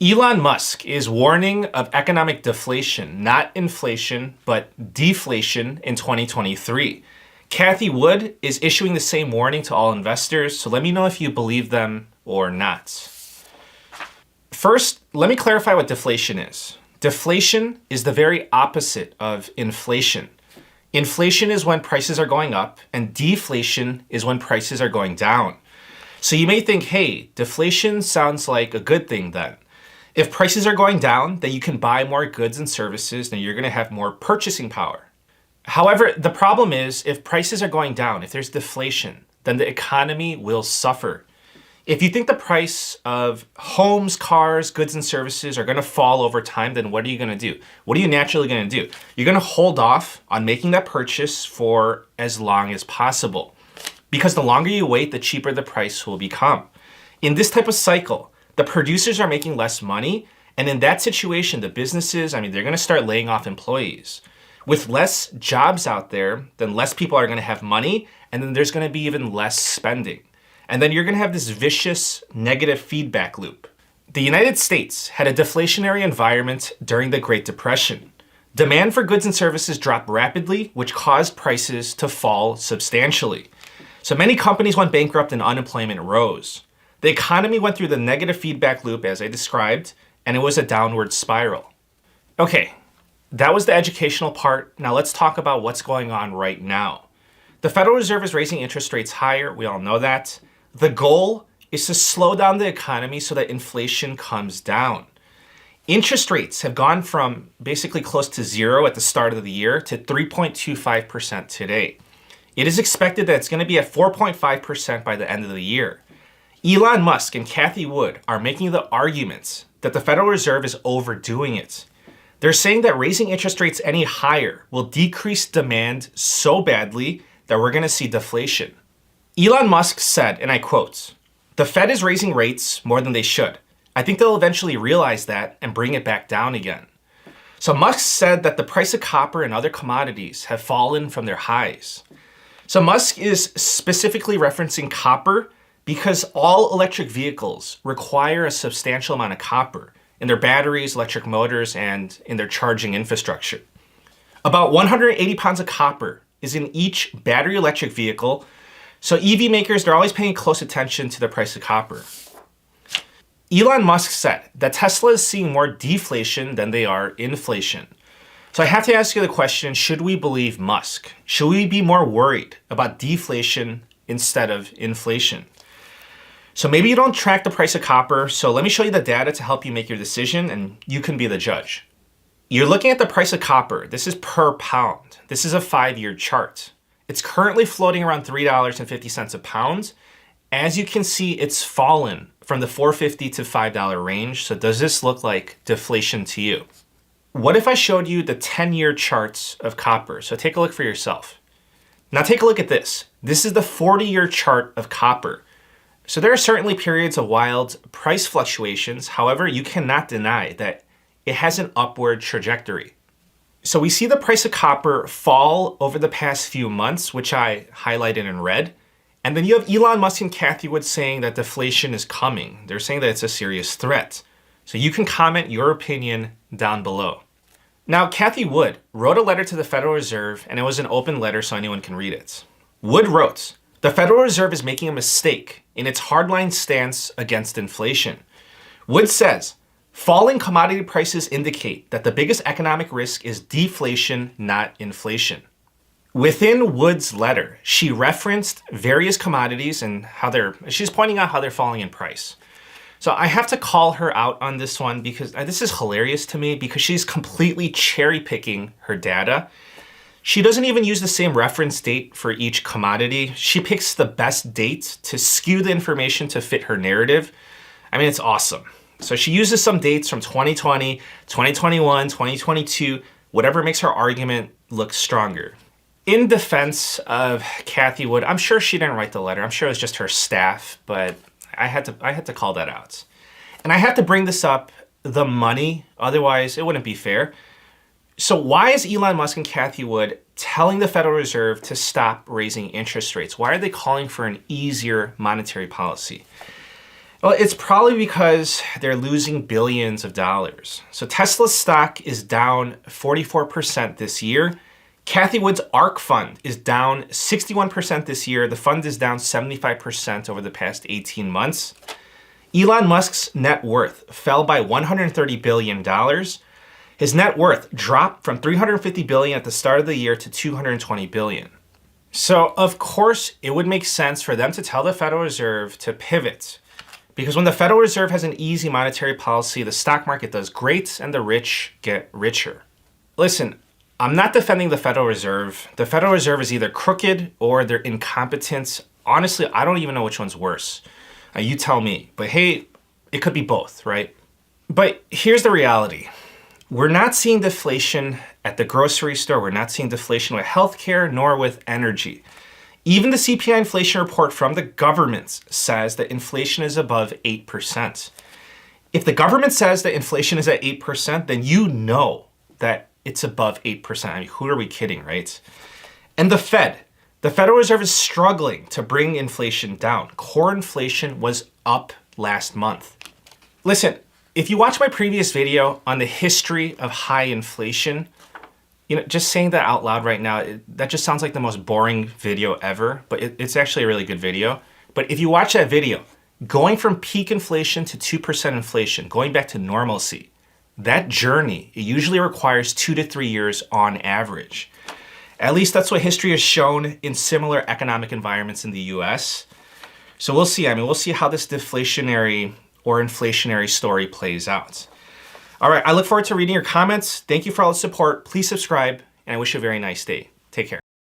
Elon Musk is warning of economic deflation, not inflation, but deflation in 2023. Cathie Wood is issuing the same warning to all investors, so let me know if you believe them or not. First, let me clarify what deflation is. Deflation is the very opposite of inflation. Inflation is when prices are going up, and deflation is when prices are going down. So you may think, hey, deflation sounds like a good thing then. If prices are going down, then you can buy more goods and services, then you're going to have more purchasing power. However, the problem is if prices are going down, if there's deflation, then the economy will suffer. If you think the price of homes, cars, goods, and services are going to fall over time, then what are you going to do? What are you naturally going to do? You're going to hold off on making that purchase for as long as possible. Because the longer you wait, the cheaper the price will become. In this type of cycle, the producers are making less money. And in that situation, the businesses, they're going to start laying off employees. With less jobs out there, then less people are going to have money. And then there's going to be even less spending. And then you're going to have this vicious negative feedback loop. The United States had a deflationary environment during the Great Depression. Demand for goods and services dropped rapidly, which caused prices to fall substantially. So many companies went bankrupt and unemployment rose. The economy went through the negative feedback loop as I described, and it was a downward spiral. Okay, that was the educational part. Now let's talk about what's going on right now. The Federal Reserve is raising interest rates higher. We all know that. The goal is to slow down the economy so that inflation comes down. Interest rates have gone from basically close to zero at the start of the year to 3.25% today. It is expected that it's going to be at 4.5% by the end of the year. Elon Musk and Cathie Wood are making the arguments that the Federal Reserve is overdoing it. They're saying that raising interest rates any higher will decrease demand so badly that we're going to see deflation. Elon Musk said, and I quote, "The Fed is raising rates more than they should. I think they'll eventually realize that and bring it back down again." So Musk said that the price of copper and other commodities have fallen from their highs. So Musk is specifically referencing copper because all electric vehicles require a substantial amount of copper in their batteries, electric motors, and in their charging infrastructure. About 180 pounds of copper is in each battery electric vehicle. So EV makers, they're always paying close attention to the price of copper. Elon Musk said that Tesla is seeing more deflation than they are inflation. So I have to ask you the question, should we believe Musk? Should we be more worried about deflation instead of inflation? So maybe you don't track the price of copper, so let me show you the data to help you make your decision and you can be the judge. You're looking at the price of copper. This is per pound. This is a 5-year chart. It's currently floating around $3.50 a pound. As you can see, it's fallen from the $4.50 to $5 range. So does this look like deflation to you? What if I showed you the 10-year charts of copper? So take a look for yourself. Now take a look at this. This is the 40-year chart of copper. So there are certainly periods of wild price fluctuations. However, you cannot deny that it has an upward trajectory. So we see the price of copper fall over the past few months, which I highlighted in red. And then you have Elon Musk and Cathie Wood saying that deflation is coming. They're saying that it's a serious threat. So you can comment your opinion down below. Now, Cathie Wood wrote a letter to the Federal Reserve, and it was an open letter so anyone can read it. Wood wrote, "The Federal Reserve is making a mistake in its hardline stance against inflation." Wood says, "Falling commodity prices indicate that the biggest economic risk is deflation, not inflation." Within Wood's letter, she referenced various commodities and she's pointing out how they're falling in price. So I have to call her out on this one because this is hilarious to me because she's completely cherry picking her data. She doesn't even use the same reference date for each commodity. She picks the best date to skew the information to fit her narrative. It's awesome. So she uses some dates from 2020, 2021, 2022, whatever makes her argument look stronger. In defense of Cathie Wood, I'm sure she didn't write the letter. I'm sure it was just her staff, but I had to call that out. And I have to bring this up, the money, otherwise it wouldn't be fair. So why is Elon Musk and Cathie Wood telling the Federal Reserve to stop raising interest rates? Why are they calling for an easier monetary policy? Well, it's probably because they're losing billions of dollars. So Tesla's stock is down 44% this year. Cathie Wood's ARK fund is down 61% this year. The fund is down 75% over the past 18 months. Elon Musk's net worth fell by $130 billion. His net worth dropped from $350 billion at the start of the year to $220 billion. So, of course, it would make sense for them to tell the Federal Reserve to pivot. Because when the Federal Reserve has an easy monetary policy, the stock market does great and the rich get richer. Listen, I'm not defending the Federal Reserve. The Federal Reserve is either crooked or they're incompetent. Honestly, I don't even know which one's worse. You tell me. But hey, it could be both, right? But here's the reality. We're not seeing deflation at the grocery store. We're not seeing deflation with healthcare nor with energy. Even the CPI inflation report from the government says that inflation is above 8%. If the government says that inflation is at 8%, then you know that it's above 8%. I mean, who are we kidding, right? And the Federal Reserve is struggling to bring inflation down. Core inflation was up last month. Listen, if you watch my previous video on the history of high inflation, just saying that out loud right now, that just sounds like the most boring video ever, but it's actually a really good video. But if you watch that video, going from peak inflation to 2% inflation, going back to normalcy, that journey, it usually requires 2 to 3 years on average. At least that's what history has shown in similar economic environments in the US. So we'll see. We'll see how this deflationary or inflationary story plays out. All right, I look forward to reading your comments. Thank you for all the support. Please subscribe, and I wish you a very nice day. Take care.